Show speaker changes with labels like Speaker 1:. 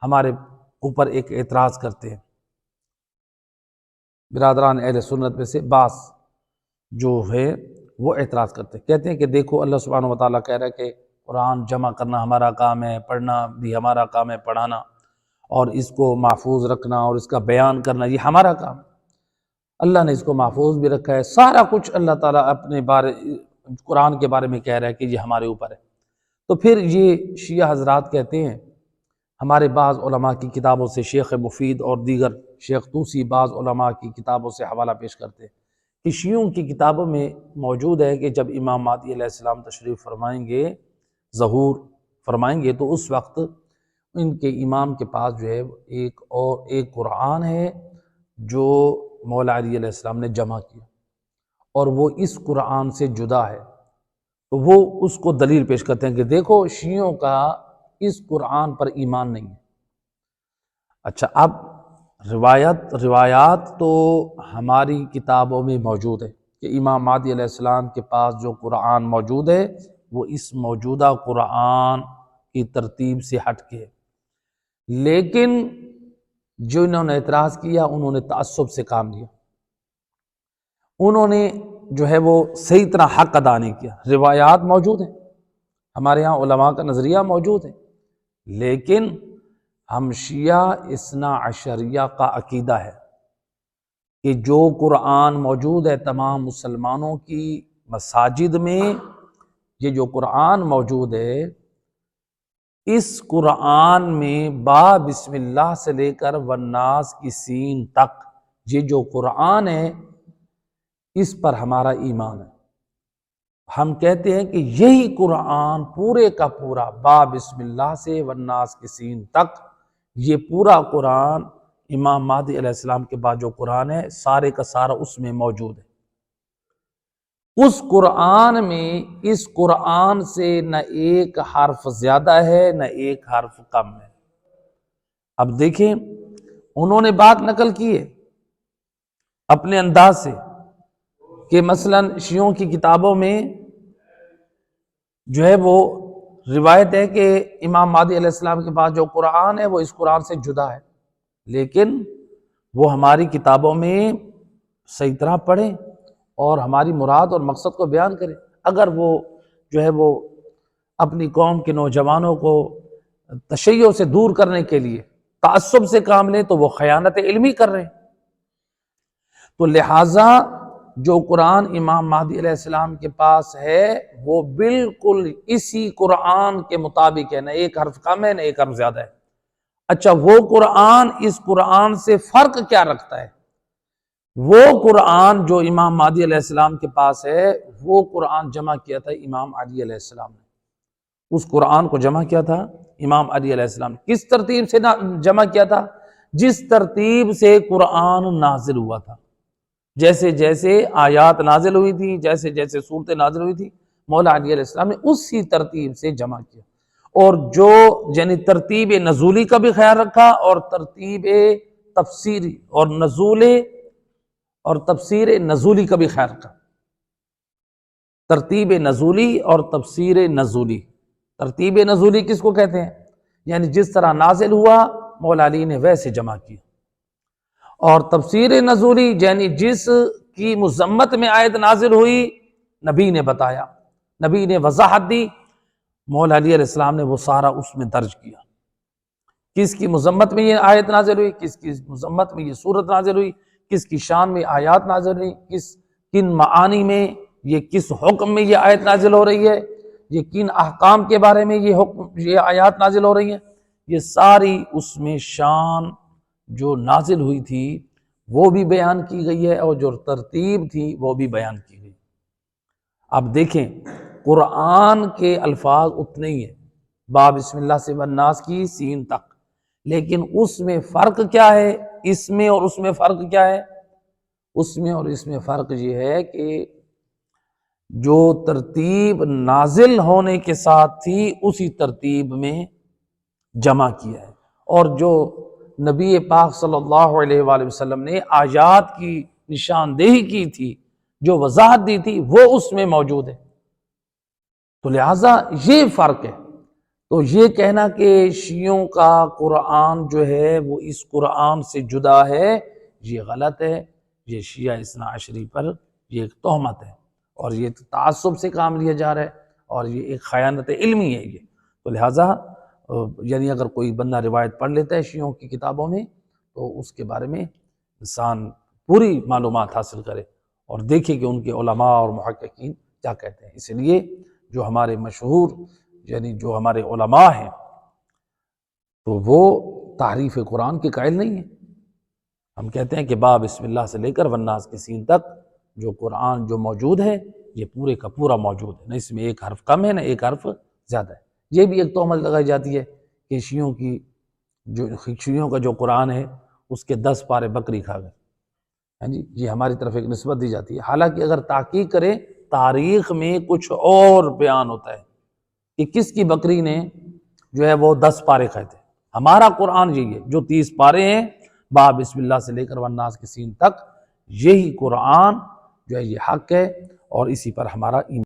Speaker 1: ہمارے اوپر ایک اعتراض کرتے ہیں۔ برادران اہل سنت میں سے بعض جو ہے وہ اعتراض کرتے ہیں، کہتے ہیں کہ دیکھو اللہ سبحانہ و تعالیٰ کہہ رہا ہے کہ قرآن جمع کرنا ہمارا کام ہے، پڑھنا بھی ہمارا کام ہے، پڑھانا اور اس کو محفوظ رکھنا اور اس کا بیان کرنا یہ ہمارا کام ہے۔ اللہ نے اس کو محفوظ بھی رکھا ہے، سارا کچھ اللہ تعالیٰ اپنے بارے قرآن کے بارے میں کہہ رہا ہے کہ یہ ہمارے اوپر ہے۔ تو پھر یہ شیعہ حضرات کہتے ہیں، ہمارے بعض علماء کی کتابوں سے شیخ مفید اور دیگر شیخ طوسی بعض علماء کی کتابوں سے حوالہ پیش کرتے ہیں کہ شیعوں کی کتابوں میں موجود ہے کہ جب امام مہدی علیہ السلام تشریف فرمائیں گے، ظہور فرمائیں گے، تو اس وقت ان کے امام کے پاس جو ہے ایک قرآن ہے جو مولا علی علیہ السلام نے جمع کیا، اور وہ اس قرآن سے جدا ہے۔ تو وہ اس کو دلیل پیش کرتے ہیں کہ دیکھو شیعوں کا اس قرآن پر ایمان نہیں ہے۔ اچھا، اب روایات تو ہماری کتابوں میں موجود ہے کہ امام مہدی علیہ السلام کے پاس جو قرآن موجود ہے وہ اس موجودہ قرآن کی ترتیب سے ہٹ کے ہے، لیکن جو انہوں نے اعتراض کیا انہوں نے تعصب سے کام لیا، انہوں نے جو ہے وہ صحیح طرح حق ادا نہیں کیا۔ روایات موجود ہیں، ہمارے ہاں علماء کا نظریہ موجود ہے، لیکن ہم شیعہ اثنا عشریہ کا عقیدہ ہے کہ جو قرآن موجود ہے تمام مسلمانوں کی مساجد میں، یہ جو قرآن موجود ہے اس قرآن میں با بسم اللہ سے لے کر والناس کی سین تک یہ جو قرآن ہے اس پر ہمارا ایمان ہے۔ ہم کہتے ہیں کہ یہی قرآن پورے کا پورا با بسم اللہ سے والناس کی سین تک، یہ پورا قرآن امام مہدی علیہ السلام کے بعد جو قرآن ہے سارے کا سارا اس میں موجود ہے۔ اس قرآن میں اس قرآن سے نہ ایک حرف زیادہ ہے نہ ایک حرف کم ہے۔ اب دیکھیں انہوں نے بات نقل کی ہے اپنے انداز سے کہ مثلا شیعوں کی کتابوں میں جو ہے وہ روایت ہے کہ امام مہدی علیہ السلام کے پاس جو قرآن ہے وہ اس قرآن سے جدا ہے، لیکن وہ ہماری کتابوں میں صحیح طرح پڑھیں اور ہماری مراد اور مقصد کو بیان کریں۔ اگر وہ جو ہے وہ اپنی قوم کے نوجوانوں کو تشیع سے دور کرنے کے لیے تعصب سے کام لیں تو وہ خیانت علمی کر رہے ہیں۔ تو لہٰذا جو قرآن امام مہدی علیہ السلام کے پاس ہے وہ بالکل اسی قرآن کے مطابق ہے، نہ ایک حرف کم ہے نہ ایک حرف زیادہ ہے۔ اچھا، وہ قرآن اس قرآن سے فرق کیا رکھتا ہے؟ وہ قرآن جو امام مہدی علیہ السلام کے پاس ہے وہ قرآن جمع کیا تھا امام علی علیہ السلام نے، اس قرآن کو جمع کیا تھا امام علی علیہ السلام نے۔ کس ترتیب سے جمع کیا تھا؟ جس ترتیب سے قرآن نازل ہوا تھا، جیسے جیسے آیات نازل ہوئی تھی، جیسے جیسے صورتیں نازل ہوئی تھی، مولا علی علیہ السلام نے اسی ترتیب سے جمع کیا، اور جو یعنی ترتیب نزولی کا بھی خیال رکھا اور ترتیب تفسیری اور تفسیر نزولی کا بھی خیال رکھا۔ ترتیب نزولی اور تفسیر نزولی، ترتیب نزولی کس کو کہتے ہیں؟ یعنی جس طرح نازل ہوا مولا علی نے ویسے جمع کیا، اور تفسیر نزولی یعنی جس کی مذمت میں آیت نازل ہوئی نبی نے بتایا، نبی نے وضاحت دی، مولا علی علیہ السلام نے وہ سارا اس میں درج کیا۔ کس کی مذمت میں یہ آیت نازل ہوئی، کس کی مذمت میں یہ سورت نازل ہوئی، کس کی شان میں آیات نازل ہوئی، کن معانی میں یہ کس حکم میں یہ آیت نازل ہو رہی ہے، یہ کن احکام کے بارے میں یہ آیات نازل ہو رہی ہیں، یہ ساری اس میں شان جو نازل ہوئی تھی وہ بھی بیان کی گئی ہے اور جو ترتیب تھی وہ بھی بیان کی گئی۔ اب دیکھیں قرآن کے الفاظ اتنے ہی ہیں، با بسم اللہ سے والناس کی سین تک، لیکن اس میں فرق کیا ہے؟ اس میں اور اس میں فرق کیا ہے؟ اس میں اور اس میں فرق یہ ہے کہ جو ترتیب نازل ہونے کے ساتھ تھی اسی ترتیب میں جمع کیا ہے، اور جو نبی پاک صلی اللہ علیہ وآلہ وسلم نے آیات کی نشاندہی کی تھی، جو وضاحت دی تھی وہ اس میں موجود ہے۔ تو لہٰذا یہ فرق ہے۔ تو یہ کہنا کہ شیعوں کا قرآن جو ہے وہ اس قرآن سے جدا ہے، یہ غلط ہے۔ یہ شیعہ اثنا عشری پر یہ ایک تہمت ہے، اور یہ تعصب سے کام لیا جا رہا ہے، اور یہ ایک خیانت علمی ہے یہ۔ تو لہٰذا یعنی اگر کوئی بندہ روایت پڑھ لیتا ہے شیعوں کی کتابوں میں، تو اس کے بارے میں انسان پوری معلومات حاصل کرے اور دیکھے کہ ان کے علماء اور محققین کیا کہتے ہیں۔ اس لیے جو ہمارے مشہور یعنی جو ہمارے علماء ہیں تو وہ تحریف قرآن کے قائل نہیں ہیں۔ ہم کہتے ہیں کہ باب بسم اللہ سے لے کر والناس کی سین تک جو قرآن جو موجود ہے یہ پورے کا پورا موجود ہے، نہ اس میں ایک حرف کم ہے نہ ایک حرف زیادہ ہے۔ یہ بھی ایک تہمت لگائی جاتی ہے کہ شیعوں کا جو قرآن ہے اس کے 10 پارے بکری کھا گئے، ہاں جی، یہ ہماری طرف ایک نسبت دی جاتی ہے۔ حالانکہ اگر تحقیق کریں تاریخ میں کچھ اور بیان ہوتا ہے کہ کس کی بکری نے جو ہے وہ 10 پارے کھائے تھے۔ ہمارا قرآن یہی ہے جو 30 پارے ہیں، باب بسم اللہ سے لے کر والناس کی سین تک، یہی قرآن جو ہے یہ حق ہے، اور اسی پر ہمارا ایمان